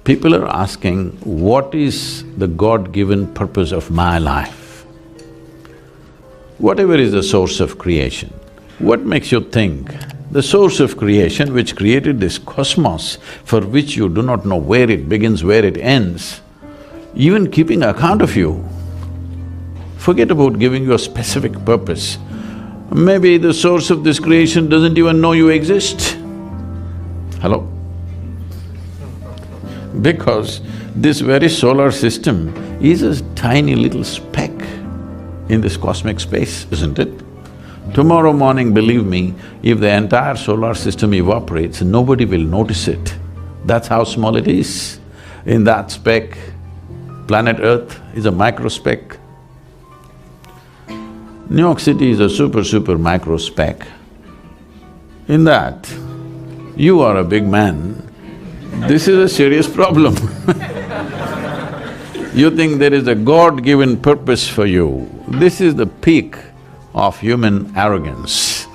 People are asking, what is the God-given purpose of my life? Whatever is the source of creation, what makes you think the source of creation which created this cosmos, for which you do not know where it begins, where it ends, even keeping account of you, forget about giving you a specific purpose. Maybe the source of this creation doesn't even know you exist. Hello? Because this very solar system is a tiny little speck in this cosmic space, isn't it? Tomorrow morning, believe me, if the entire solar system evaporates, nobody will notice it. That's how small it is. In that speck, planet Earth is a micro speck. New York City is a super micro speck. In that, you are a big man. This is a serious problem. You think there is a God-given purpose for you. This is the peak of human arrogance.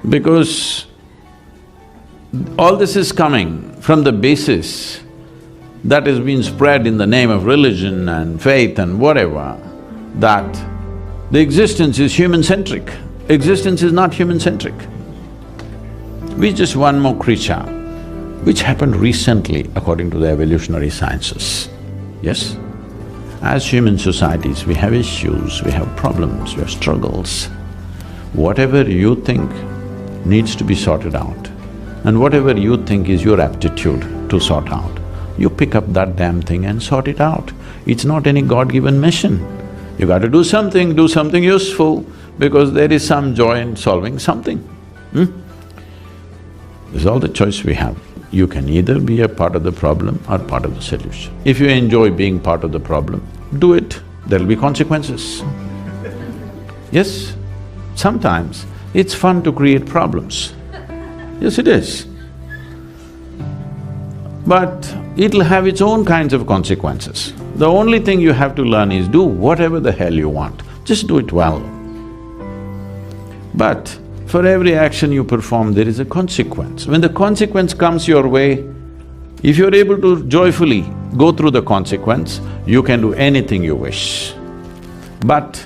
Because all this is coming from the basis that has been spread in the name of religion and faith and whatever, that the existence is human-centric. Existence is not human-centric. We're just one more creature, which happened recently according to the evolutionary sciences, yes? As human societies, we have issues, we have problems, we have struggles. Whatever you think needs to be sorted out, and whatever you think is your aptitude to sort out, you pick up that damn thing and sort it out. It's not any God-given mission. You got to do something useful, because there is some joy in solving something. This is all the choice we have. You can either be a part of the problem or part of the solution. If you enjoy being part of the problem, do it, there'll be consequences. Yes, sometimes it's fun to create problems. Yes, it is. But it'll have its own kinds of consequences. The only thing you have to learn is do whatever the hell you want, just do it well. But for every action you perform, there is a consequence. When the consequence comes your way, if you're able to joyfully go through the consequence, you can do anything you wish. But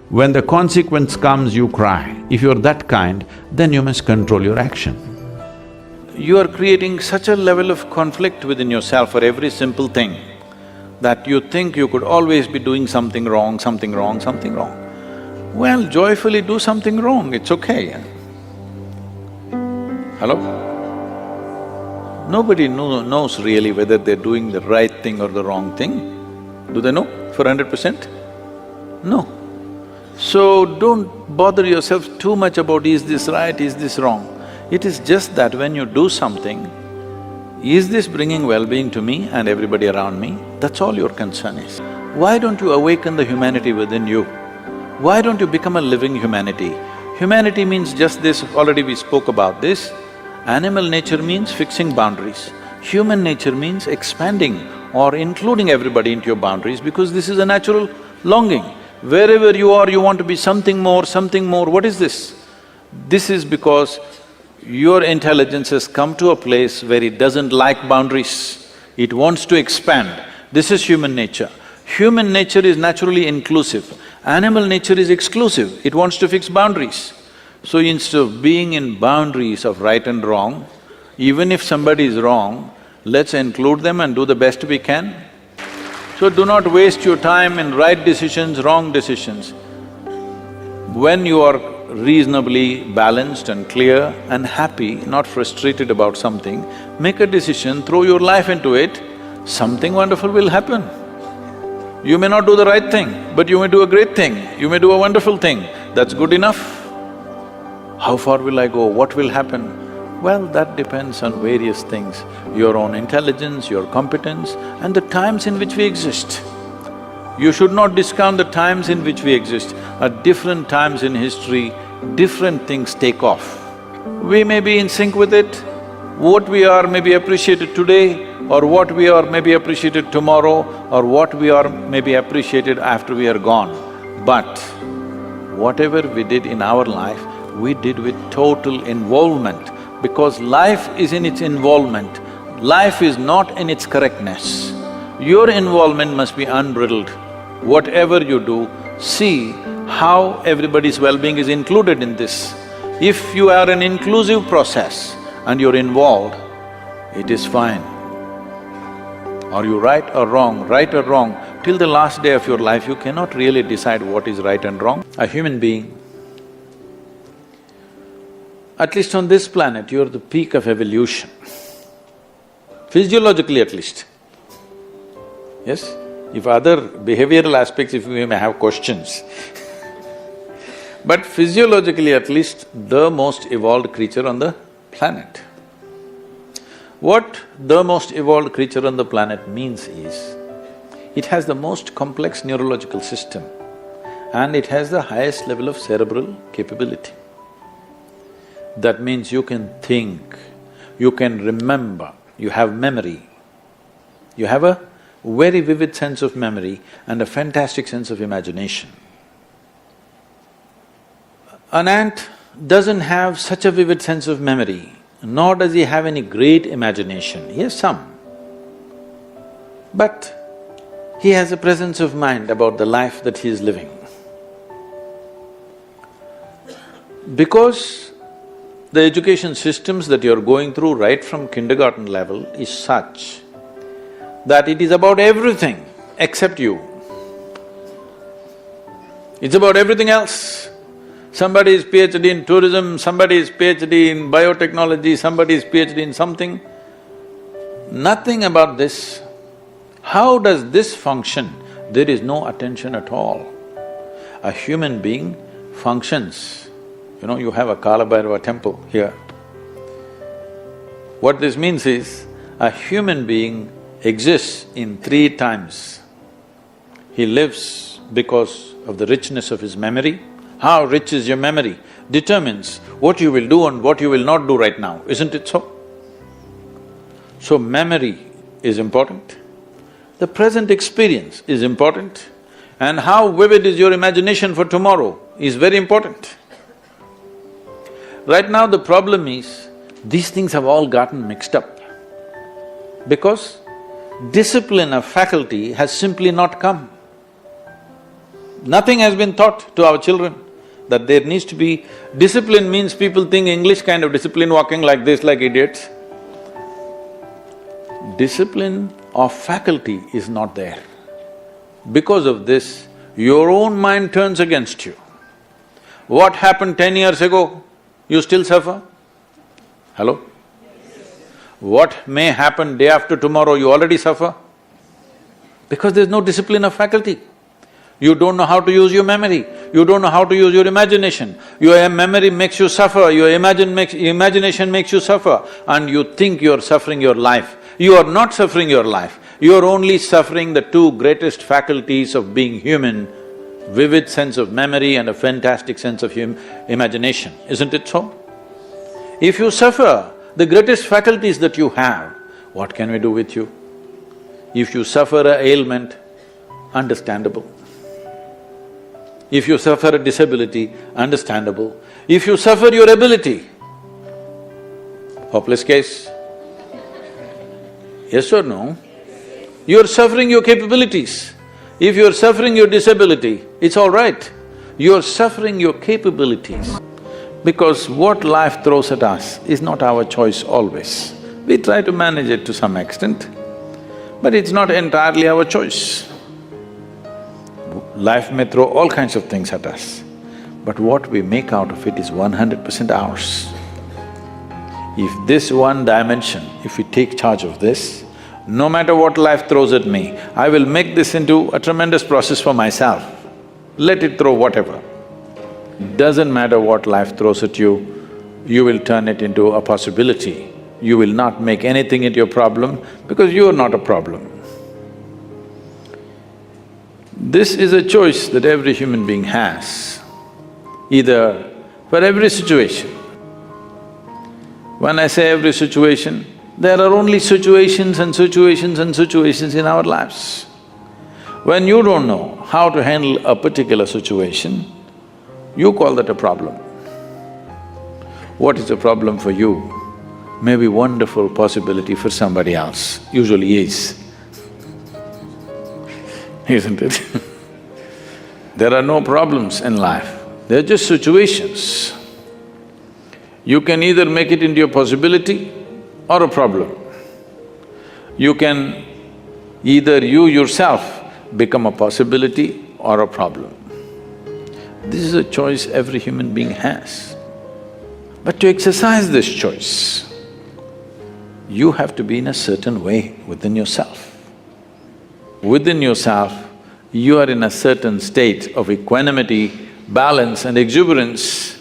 when the consequence comes, you cry. If you're that kind, then you must control your action. You are creating such a level of conflict within yourself for every simple thing that you think you could always be doing something wrong, something wrong, something wrong. Well, joyfully do something wrong, it's okay. Hello? Nobody knows really whether they're doing the right thing or the wrong thing. Do they know for 100%? No. So don't bother yourself too much about is this right, is this wrong. It is just that when you do something, is this bringing well-being to me and everybody around me? That's all your concern is. Why don't you awaken the humanity within you? Why don't you become a living humanity? Humanity means just this, already we spoke about this. Animal nature means fixing boundaries. Human nature means expanding or including everybody into your boundaries, because this is a natural longing. Wherever you are, you want to be something more, something more. What is this? This is because your intelligence has come to a place where it doesn't like boundaries. It wants to expand. This is human nature. Human nature is naturally inclusive. Animal nature is exclusive, it wants to fix boundaries. So instead of being in boundaries of right and wrong, even if somebody is wrong, let's include them and do the best we can. So do not waste your time in right decisions, wrong decisions. When you are reasonably balanced and clear and happy, not frustrated about something, make a decision, throw your life into it, something wonderful will happen. You may not do the right thing, but you may do a great thing, you may do a wonderful thing, that's good enough. How far will I go? What will happen? Well, that depends on various things, your own intelligence, your competence, and the times in which we exist. You should not discount the times in which we exist. At different times in history, different things take off. We may be in sync with it. What we are may be appreciated today, or what we are may be appreciated tomorrow, or what we are may be appreciated after we are gone. But whatever we did in our life, we did with total involvement, because life is in its involvement. Life is not in its correctness. Your involvement must be unbridled. Whatever you do, see how everybody's well-being is included in this. If you are an inclusive process and you're involved, it is fine. Are you right or wrong? Right or wrong, till the last day of your life, you cannot really decide what is right and wrong. A human being, at least on this planet, you're the peak of evolution, physiologically at least. Yes? If other behavioral aspects, if we may have questions but physiologically at least, the most evolved creature on the planet. What the most evolved creature on the planet means is, it has the most complex neurological system and it has the highest level of cerebral capability. That means you can think, you can remember, you have memory. You have a very vivid sense of memory and a fantastic sense of imagination. An ant doesn't have such a vivid sense of memory, nor does he have any great imagination. He has some. But he has a presence of mind about the life that he is living. Because the education systems that you're going through right from kindergarten level is such that it is about everything except you. It's about everything else. Somebody is PhD in tourism, somebody is PhD in biotechnology, somebody is PhD in something. Nothing about this. How does this function? There is no attention at all. A human being functions. You know, you have a Kalabhairava temple here. What this means is, a human being exists in 3 times. He lives because of the richness of his memory. How rich is your memory determines what you will do and what you will not do right now, isn't it so? So memory is important, the present experience is important, and how vivid is your imagination for tomorrow is very important. Right now the problem is, these things have all gotten mixed up because discipline of faculty has simply not come. Nothing has been taught to our children that there needs to be… Discipline means people think English kind of discipline, walking like this like idiots. Discipline of faculty is not there. Because of this, your own mind turns against you. What happened 10 years ago, you still suffer? Hello? What may happen day after tomorrow, you already suffer? Because there's no discipline of faculty. You don't know how to use your memory, you don't know how to use your imagination. Your memory makes you suffer, your imagination makes you suffer, and you think you're suffering your life. You are not suffering your life, you are only suffering the 2 greatest faculties of being human, vivid sense of memory and a fantastic sense of imagination, isn't it so? If you suffer the greatest faculties that you have, what can we do with you? If you suffer an ailment, understandable. If you suffer a disability, understandable. If you suffer your ability, hopeless case. Yes or no? You're suffering your capabilities. If you're suffering your disability, it's all right. You're suffering your capabilities. Because what life throws at us is not our choice always. We try to manage it to some extent, but it's not entirely our choice. Life may throw all kinds of things at us, but what we make out of it is 100% ours. If this one dimension, if we take charge of this, no matter what life throws at me, I will make this into a tremendous process for myself. Let it throw whatever. Doesn't matter what life throws at you, you will turn it into a possibility. You will not make anything into your problem because you are not a problem. This is a choice that every human being has, either for every situation. When I say every situation, there are only situations and situations and situations in our lives. When you don't know how to handle a particular situation, you call that a problem. What is a problem for you? may be wonderful possibility for somebody else, usually is, isn't it? There are no problems in life, they're just situations. You can either make it into a possibility or a problem. You can either you yourself become a possibility or a problem. This is a choice every human being has. But to exercise this choice, you have to be in a certain way within yourself. Within yourself, you are in a certain state of equanimity, balance and exuberance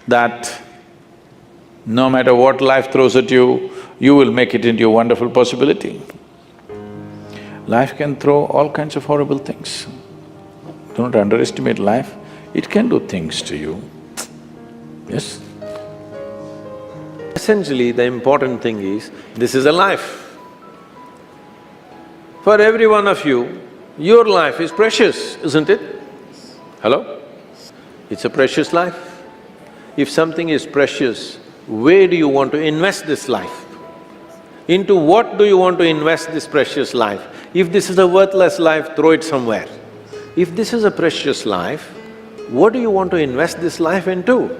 that no matter what life throws at you, you will make it into a wonderful possibility. Life can throw all kinds of horrible things. Don't underestimate life, it can do things to you. Yes? Essentially, the important thing is, this is a life. For every one of you, your life is precious, isn't it? Hello? It's a precious life. If something is precious, where do you want to invest this life? Into what do you want to invest this precious life? If this is a worthless life, throw it somewhere. If this is a precious life, what do you want to invest this life into?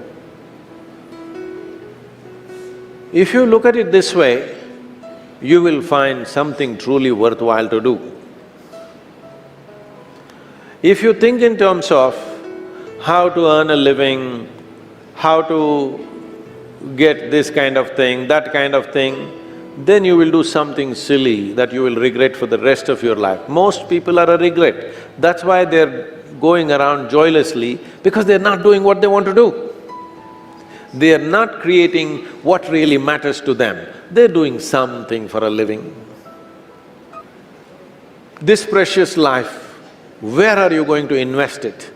If you look at it this way, you will find something truly worthwhile to do. If you think in terms of how to earn a living, how to get this kind of thing, that kind of thing, then you will do something silly that you will regret for the rest of your life. Most people are a regret. That's why they're going around joylessly, because they're not doing what they want to do. They are not creating what really matters to them. They're doing something for a living. This precious life, where are you going to invest it?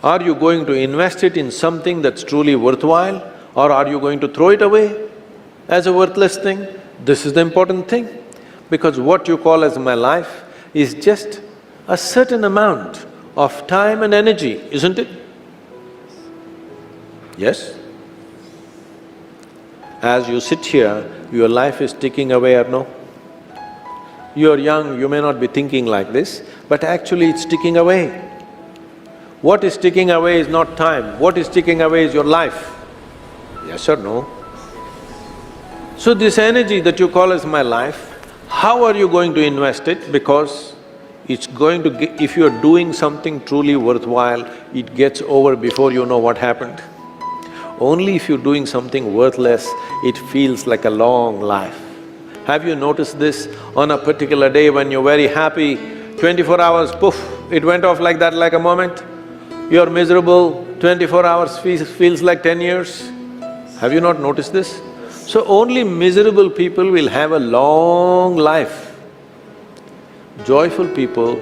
Are you going to invest it in something that's truly worthwhile, or are you going to throw it away as a worthless thing? This is the important thing, because what you call as my life is just a certain amount of time and energy, isn't it? Yes? As you sit here, your life is ticking away or no? You're young, you may not be thinking like this, but actually it's ticking away. What is ticking away is not time, what is ticking away is your life. Yes or no? So this energy that you call as my life, how are you going to invest it? Because it's going to get… if you're doing something truly worthwhile, it gets over before you know what happened. Only if you're doing something worthless, it feels like a long life. Have you noticed this? On a particular day when you're very happy, 24 hours, poof, it went off like that, like a moment. You're miserable, 24 hours feels like 10 years. Have you not noticed this? So only miserable people will have a long life. Joyful people,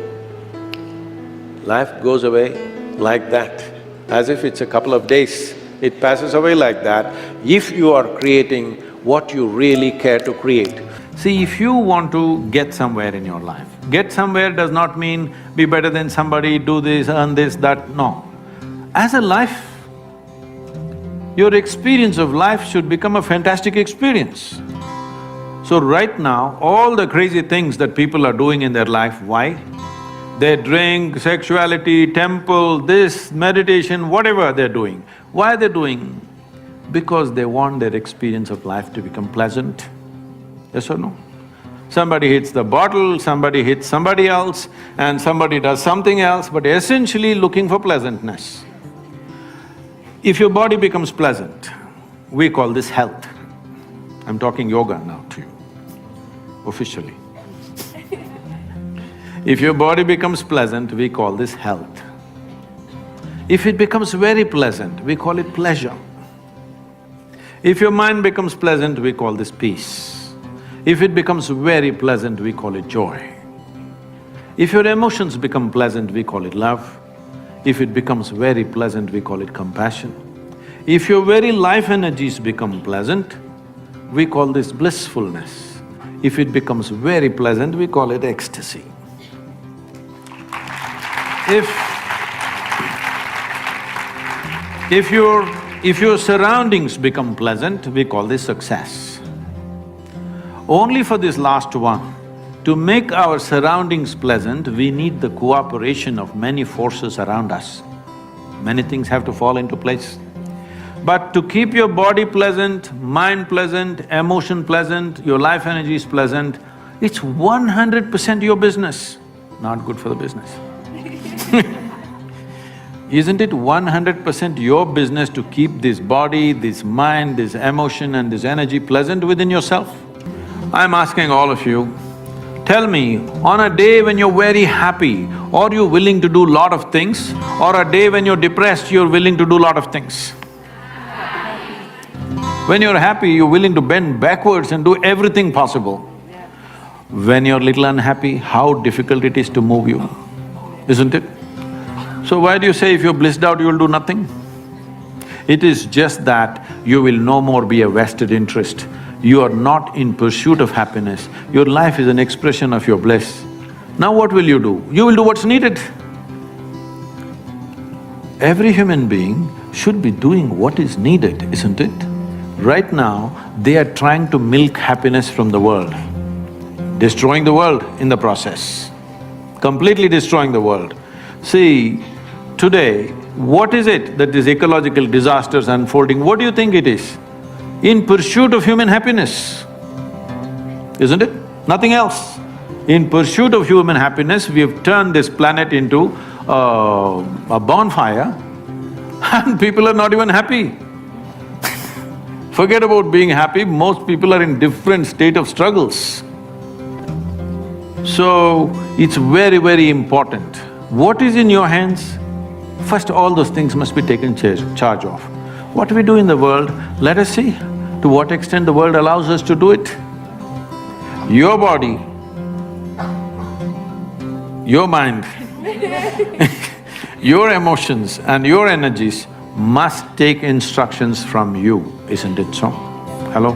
life goes away like that, as if it's a couple of days, it passes away like that, if you are creating what you really care to create. See, if you want to get somewhere in your life, get somewhere does not mean be better than somebody, do this, earn this, that, no. As a life, your experience of life should become a fantastic experience. So right now, all the crazy things that people are doing in their life, why? They drink, sexuality, temple, this, meditation, whatever they're doing. Why are they doing? Because they want their experience of life to become pleasant. Yes or no? Somebody hits the bottle, somebody hits somebody else, and somebody does something else, but essentially looking for pleasantness. If your body becomes pleasant, we call this health. I'm talking yoga now to you, officially. If your body becomes pleasant, we call this health. If it becomes very pleasant, we call it pleasure. If your mind becomes pleasant, we call this peace. If it becomes very pleasant, we call it joy. If your emotions become pleasant, we call it love. If it becomes very pleasant, we call it compassion. If your very life energies become pleasant, we call this blissfulness. If it becomes very pleasant, we call it ecstasy. If your surroundings become pleasant, we call this success. Only for this last one. To make our surroundings pleasant, we need the cooperation of many forces around us. Many things have to fall into place. But to keep your body pleasant, mind pleasant, emotion pleasant, your life energy is pleasant, it's 100% your business, not good for the business. Isn't it 100% your business to keep this body, this mind, this emotion and this energy pleasant within yourself? I'm asking all of you, tell me, on a day when you're very happy, are you willing to do lot of things? Or a day when you're depressed, you're willing to do lot of things? When you're happy, you're willing to bend backwards and do everything possible. When you're little unhappy, how difficult it is to move you, isn't it? So why do you say if you're blissed out, you will do nothing? It is just that you will no more be a vested interest. You are not in pursuit of happiness. Your life is an expression of your bliss. Now what will you do? You will do what's needed. Every human being should be doing what is needed, isn't it? Right now, they are trying to milk happiness from the world, destroying the world in the process, completely destroying the world. See, today, what is it that these ecological disasters unfolding, what do you think it is? In pursuit of human happiness, isn't it? Nothing else. In pursuit of human happiness, we have turned this planet into a bonfire and people are not even happy. Forget about being happy, most people are in different state of struggles. So, it's very, very important. What is in your hands? First, all those things must be taken charge of. What we do in the world, let us see to what extent the world allows us to do it. Your body, your mind, your emotions and your energies must take instructions from you, isn't it so? Hello?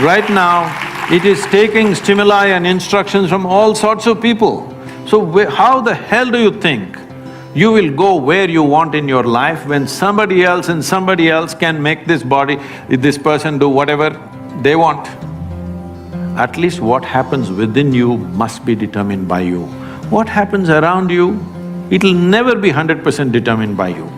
Right now, it is taking stimuli and instructions from all sorts of people. So how the hell do you think you will go where you want in your life when somebody else and somebody else can make this body, this person do whatever they want? At least what happens within you must be determined by you. What happens around you, it'll never be 100% determined by you.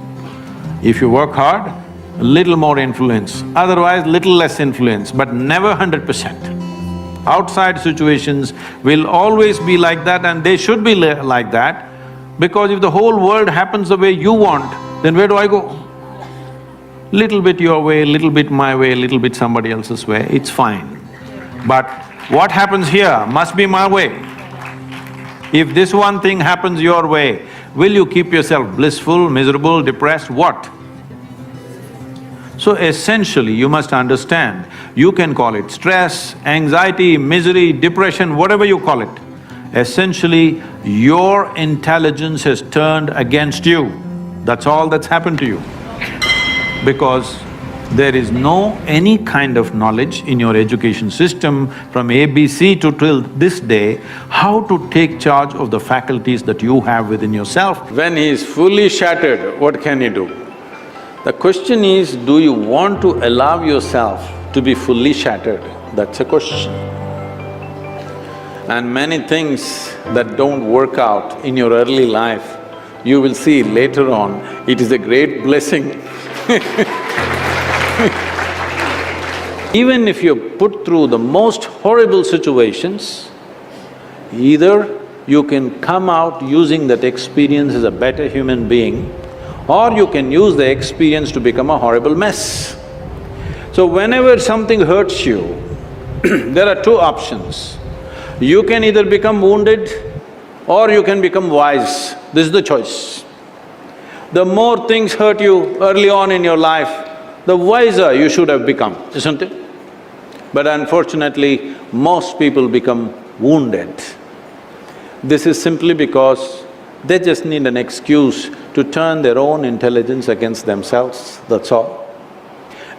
If you work hard, a little more influence, otherwise little less influence, but never 100%. Outside situations will always be like that and they should be like that, because if the whole world happens the way you want, then where do I go? Little bit your way, little bit my way, little bit somebody else's way, it's fine. But what happens here must be my way. If this one thing happens your way, will you keep yourself blissful, miserable, depressed, what? So essentially, you must understand, you can call it stress, anxiety, misery, depression, whatever you call it. Essentially, your intelligence has turned against you. That's all that's happened to you. Because there is no any kind of knowledge in your education system from ABC to till this day, how to take charge of the faculties that you have within yourself. When he is fully shattered, what can he do? The question is, do you want to allow yourself to be fully shattered? That's a question. And many things that don't work out in your early life, you will see later on, it is a great blessing. Even if you're put through the most horrible situations, either you can come out using that experience as a better human being, or you can use the experience to become a horrible mess. So whenever something hurts you, there are two options. You can either become wounded or you can become wise. This is the choice. The more things hurt you early on in your life, the wiser you should have become, isn't it? But unfortunately, most people become wounded. This is simply because they just need an excuse to turn their own intelligence against themselves, that's all.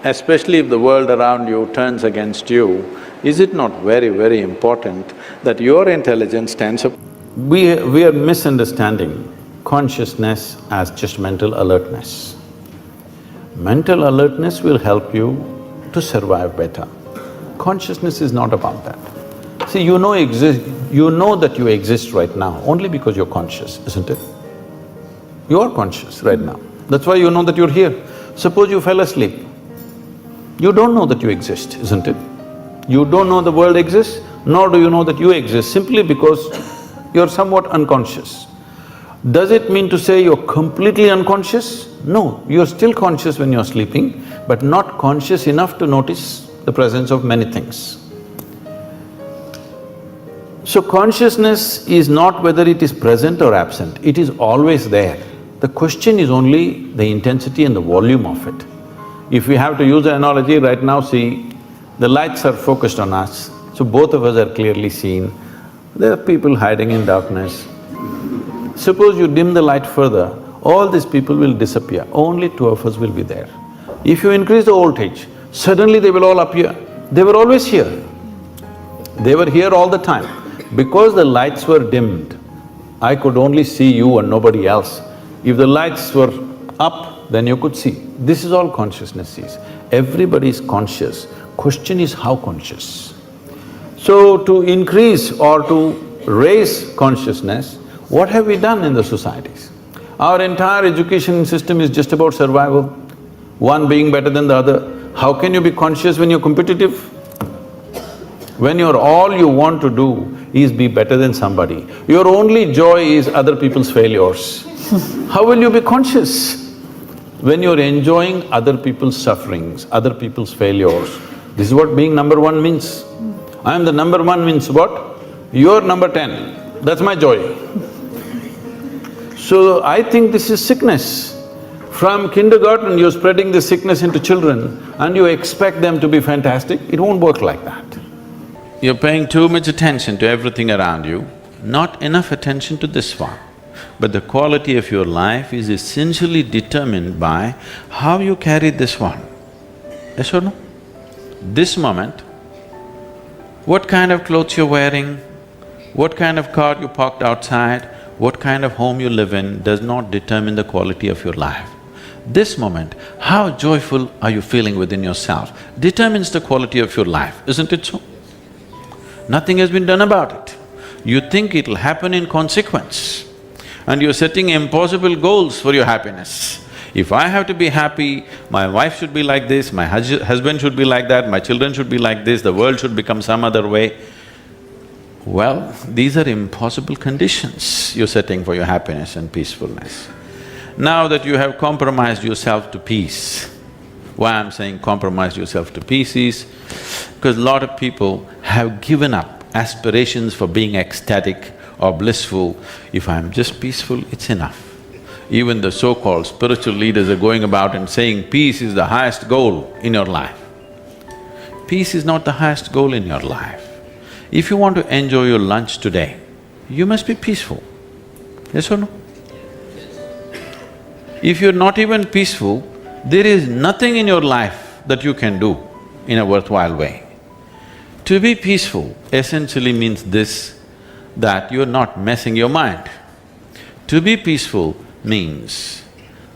Especially if the world around you turns against you, is it not very, very important that your intelligence stands up? We are misunderstanding consciousness as just mental alertness. Mental alertness will help you to survive better. Consciousness is not about that. See, you know that you exist right now only because you're conscious, isn't it? You are conscious right now. That's why you know that you're here. Suppose you fell asleep. You don't know that you exist, isn't it? You don't know the world exists, nor do you know that you exist, simply because you're somewhat unconscious. Does it mean to say you're completely unconscious? No, you're still conscious when you're sleeping, but not conscious enough to notice the presence of many things. So consciousness is not whether it is present or absent, it is always there. The question is only the intensity and the volume of it. If we have to use an analogy, right now see, the lights are focused on us, so both of us are clearly seen. There are people hiding in darkness. Suppose you dim the light further, all these people will disappear, only two of us will be there. If you increase the voltage, suddenly they will all appear. They were always here. They were here all the time. Because the lights were dimmed, I could only see you and nobody else. If the lights were up, then you could see. This is all consciousness sees. Everybody is conscious. Question is how conscious. So to increase or to raise consciousness, what have we done in the societies? Our entire education system is just about survival, one being better than the other. How can you be conscious when you're competitive? When all you want to do is be better than somebody, your only joy is other people's failures. How will you be conscious? When you're enjoying other people's sufferings, other people's failures, this is what being number one means. I am the number one means what? You're number 10, that's my joy. So I think this is sickness. From kindergarten, you're spreading this sickness into children and you expect them to be fantastic, it won't work like that. You're paying too much attention to everything around you, not enough attention to this one. But the quality of your life is essentially determined by how you carry this one. Yes or no? This moment, what kind of clothes you're wearing, what kind of car you parked outside, what kind of home you live in does not determine the quality of your life. This moment, how joyful are you feeling within yourself determines the quality of your life, isn't it so? Nothing has been done about it. You think it'll happen in consequence and you're setting impossible goals for your happiness. If I have to be happy, my wife should be like this, my husband should be like that, my children should be like this, the world should become some other way. Well, these are impossible conditions you're setting for your happiness and peacefulness. Now that you have compromised yourself to peace, why I'm saying compromise yourself to peace is because a lot of people have given up aspirations for being ecstatic or blissful. If I'm just peaceful, it's enough. Even the so-called spiritual leaders are going about and saying peace is the highest goal in your life. Peace is not the highest goal in your life. If you want to enjoy your lunch today, you must be peaceful. Yes or no? If you're not even peaceful, there is nothing in your life that you can do in a worthwhile way. To be peaceful essentially means this, that you're not messing your mind. To be peaceful means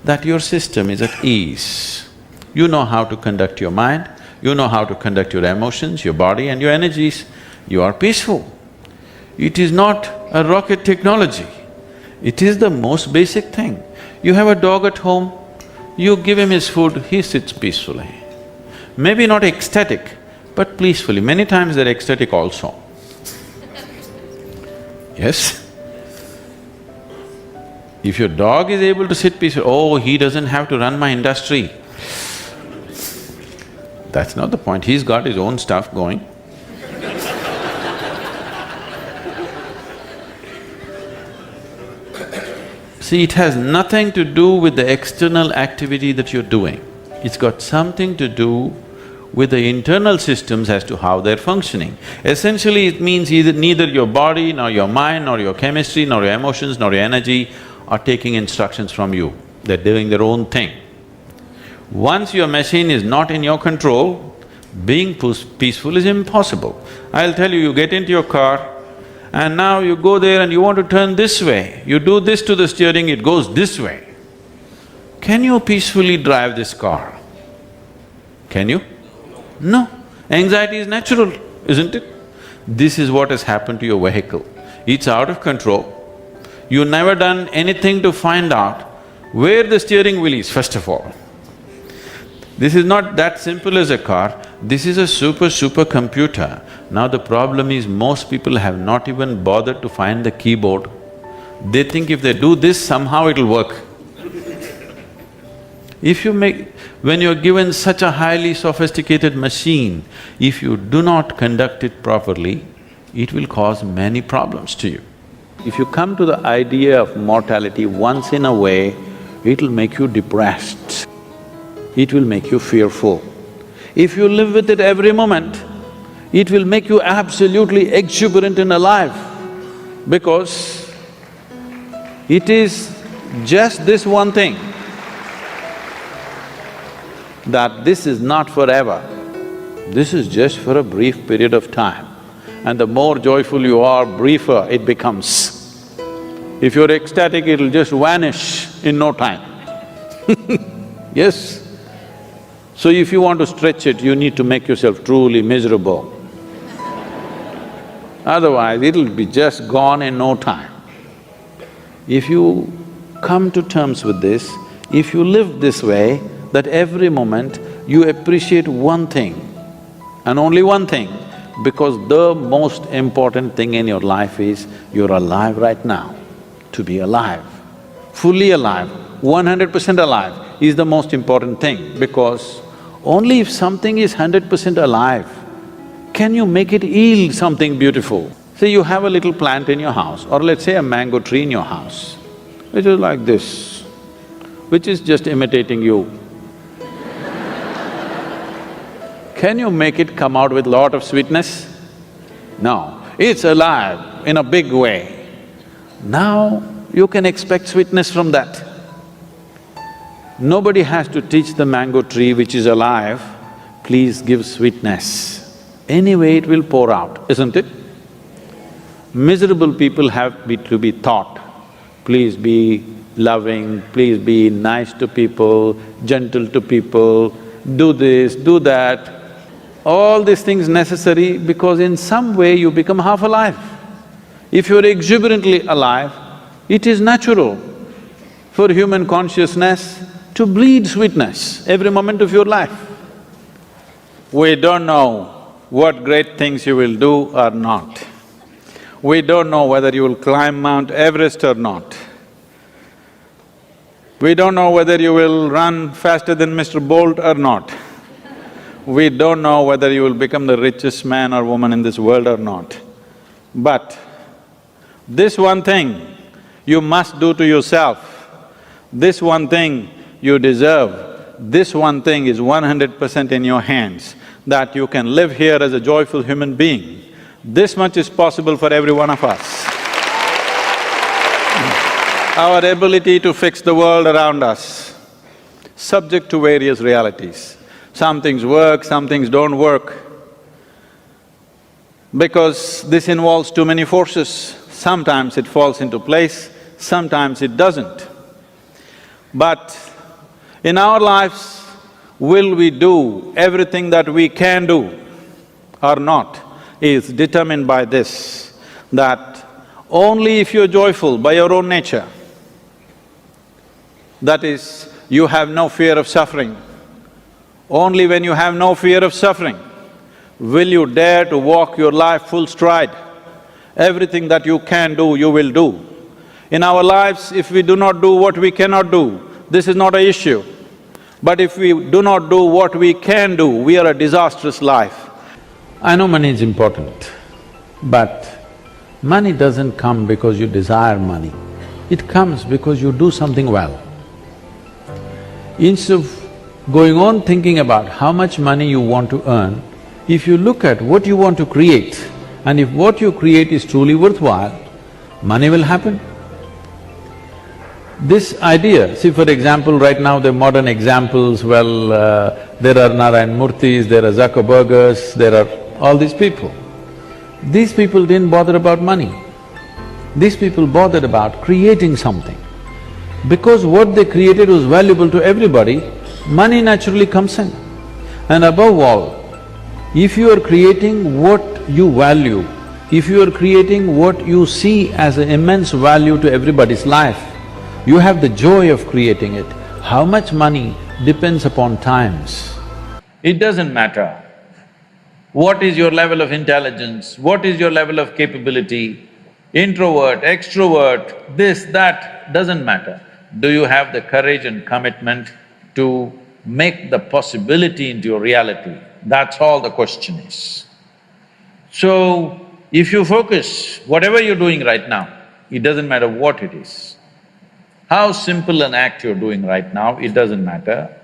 that your system is at ease. You know how to conduct your mind, you know how to conduct your emotions, your body and your energies. You are peaceful. It is not a rocket technology, it is the most basic thing. You have a dog at home, you give him his food, he sits peacefully. Maybe not ecstatic, but peacefully. Many times they're ecstatic also. Yes? If your dog is able to sit peacefully, oh, he doesn't have to run my industry. That's not the point, he's got his own stuff going. See, it has nothing to do with the external activity that you're doing. It's got something to do with the internal systems as to how they're functioning. Essentially, it means neither your body, nor your mind, nor your chemistry, nor your emotions, nor your energy are taking instructions from you. They're doing their own thing. Once your machine is not in your control, being peaceful is impossible. I'll tell you, you get into your car, and now you go there and you want to turn this way, you do this to the steering, it goes this way. Can you peacefully drive this car? Can you? No, anxiety is natural, isn't it? This is what has happened to your vehicle. It's out of control. You've never done anything to find out where the steering wheel is, first of all. This is not that simple as a car, this is a super computer. Now the problem is most people have not even bothered to find the keyboard. They think if they do this, somehow it'll work. When you're given such a highly sophisticated machine, if you do not conduct it properly, it will cause many problems to you. If you come to the idea of mortality once in a way, it'll make you depressed. It will make you fearful. If you live with it every moment, it will make you absolutely exuberant and alive, because it is just this one thing, that this is not forever, this is just for a brief period of time. And the more joyful you are, briefer it becomes. If you're ecstatic, it'll just vanish in no time. Yes? So if you want to stretch it, you need to make yourself truly miserable. Otherwise, it'll be just gone in no time. If you come to terms with this, if you live this way, that every moment you appreciate one thing and only one thing, because the most important thing in your life is you're alive right now. To be alive, fully alive, 100% alive is the most important thing, because only if something is 100% alive, can you make it yield something beautiful. Say you have a little plant in your house, or let's say a mango tree in your house, which is like this, which is just imitating you. Can you make it come out with lot of sweetness? No, it's alive in a big way. Now you can expect sweetness from that. Nobody has to teach the mango tree which is alive, please give sweetness. Anyway it will pour out, isn't it? Miserable people have to be taught, please be loving, please be nice to people, gentle to people, do this, do that. All these things necessary because in some way you become half alive. If you're exuberantly alive, it is natural for human consciousness to bleed sweetness every moment of your life. We don't know what great things you will do or not. We don't know whether you will climb Mount Everest or not. We don't know whether you will run faster than Mr. Bolt or not. We don't know whether you will become the richest man or woman in this world or not. But this one thing you must do to yourself, this one thing you deserve, this one thing is 100% in your hands, that you can live here as a joyful human being. This much is possible for every one of us. Our ability to fix the world around us, subject to various realities. Some things work, some things don't work. Because this involves too many forces, sometimes it falls into place, sometimes it doesn't. But in our lives, will we do everything that we can do or not is determined by this, that only if you're joyful by your own nature, that is, you have no fear of suffering, only when you have no fear of suffering will you dare to walk your life full stride. Everything that you can do, you will do. In our lives, if we do not do what we cannot do, this is not an issue. But if we do not do what we can do, we are a disastrous life. I know money is important, but money doesn't come because you desire money. It comes because you do something well. Instead of going on thinking about how much money you want to earn, if you look at what you want to create, and if what you create is truly worthwhile, money will happen. This idea, see for example, right now the modern examples, well, there are Narayan Murthis, there are Zuckerbergers, there are all these people. These people didn't bother about money. These people bothered about creating something. Because what they created was valuable to everybody, money naturally comes in. And above all, If you are creating what you value, if you are creating what you see as an immense value to everybody's life, you have the joy of creating it. How much money depends upon times. It doesn't matter what is your level of intelligence, what is your level of capability, introvert, extrovert, this, that, doesn't matter. Do you have the courage and commitment to make the possibility into your reality? That's all the question is. So, if you focus, whatever you're doing right now, it doesn't matter what it is. How simple an act you're doing right now, it doesn't matter.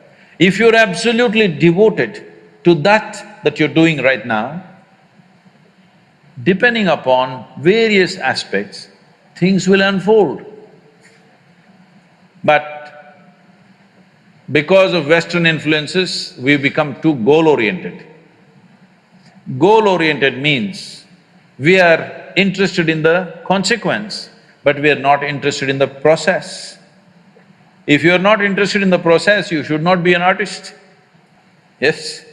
If you're absolutely devoted to that you're doing right now, depending upon various aspects, things will unfold. But because of Western influences, we've become too goal-oriented. Goal-oriented means we are interested in the consequence, but we are not interested in the process. If you are not interested in the process, you should not be an artist. Yes?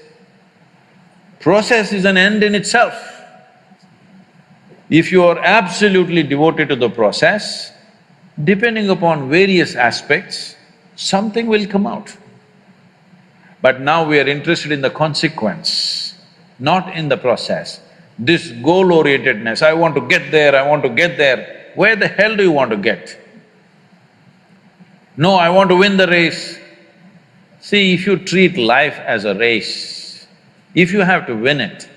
Process is an end in itself. If you are absolutely devoted to the process, depending upon various aspects, something will come out. But now we are interested in the consequence, not in the process. This goal-orientedness, I want to get there, I want to get there, where the hell do you want to get? No, I want to win the race. See, if you treat life as a race, if you have to win it,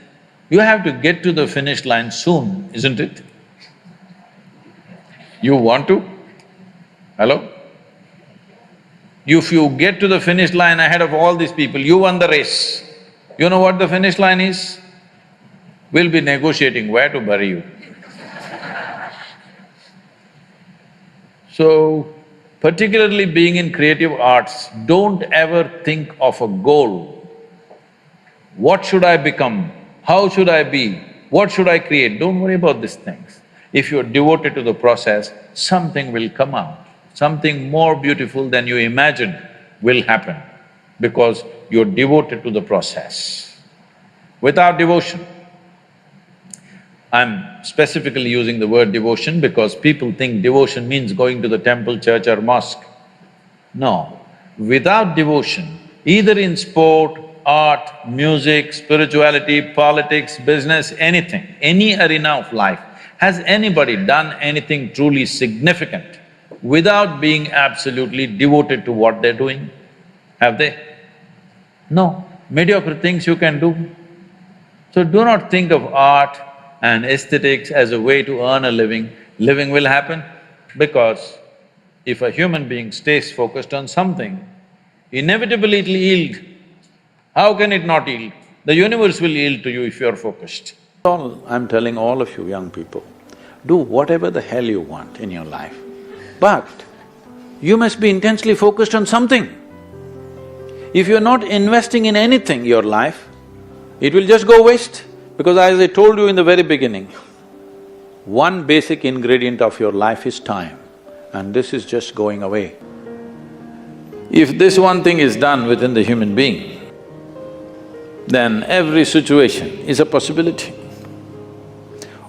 you have to get to the finish line soon, isn't it? You want to? Hello? If you get to the finish line ahead of all these people, you won the race. You know what the finish line is? We'll be negotiating where to bury you. So, particularly being in creative arts, don't ever think of a goal. What should I become? How should I be? What should I create? Don't worry about these things. If you're devoted to the process, something will come out. Something more beautiful than you imagined will happen because you're devoted to the process. Without devotion, I'm specifically using the word devotion because people think devotion means going to the temple, church or mosque. No, without devotion, either in sport, art, music, spirituality, politics, business, anything, any arena of life, has anybody done anything truly significant without being absolutely devoted to what they're doing? Have they? No, mediocre things you can do. So do not think of art and aesthetics as a way to earn a living. Living will happen because if a human being stays focused on something, inevitably it'll yield. How can it not yield? The universe will yield to you if you're focused. I'm telling all of you young people, do whatever the hell you want in your life, but you must be intensely focused on something. If you're not investing in anything, your life, it will just go waste. Because as I told you in the very beginning, one basic ingredient of your life is time, and this is just going away. If this one thing is done within the human being, then every situation is a possibility.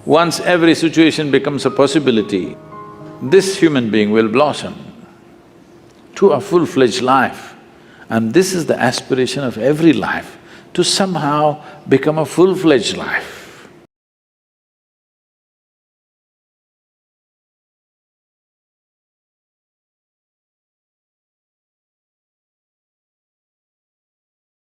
Once every situation becomes a possibility, this human being will blossom to a full-fledged life. And this is the aspiration of every life, to somehow become a full-fledged life.